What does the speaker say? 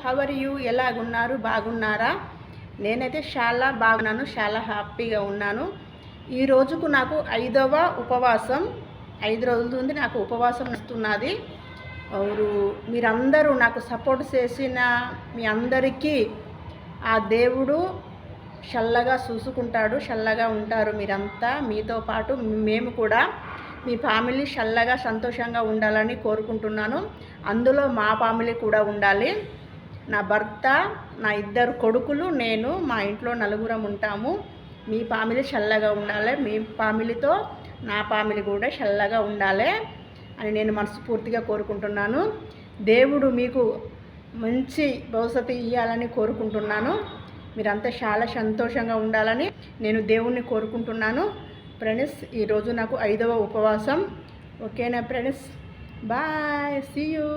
How are you? ఎలాగున్నారు? బాగున్నారా? నేనైతే చాలా బాగున్నాను, చాలా హ్యాపీగా ఉన్నాను. ఈ రోజుకు నాకు 5వ ఉపవాసం. 5 రోజుల నుండి నాకు ఉపవాసం వస్తున్నది. మీరందరూ నాకు సపోర్ట్ చేసిన మీ అందరికీ ఆ దేవుడు చల్లగా చూసుకుంటాడు, చల్లగా ఉంటారు మీరంతా. మీతో పాటు మేము కూడా మీ ఫ్యామిలీ చల్లగా సంతోషంగా ఉండాలని కోరుకుంటున్నాను. అందులో మా ఫ్యామిలీ కూడా ఉండాలి. నా భర్త, నా 2 కొడుకులు, నేను, మా ఇంట్లో నలుగురం ఉంటాము. మీ ఫ్యామిలీ చల్లగా ఉండాలి, మీ ఫ్యామిలీతో నా ఫ్యామిలీ కూడా చల్లగా ఉండాలి అని నేను మనస్ఫూర్తిగా కోరుకుంటున్నాను. దేవుడు మీకు మంచి భవిష్యత్తు ఇవ్వాలని కోరుకుంటున్నాను. మీరంతా చాలా సంతోషంగా ఉండాలని నేను దేవుణ్ణి కోరుకుంటున్నాను. ఫ్రెండ్స్, ఈరోజు నాకు 5వ ఉపవాసం. ఓకేనా ఫ్రెండ్స్? Bye, see you.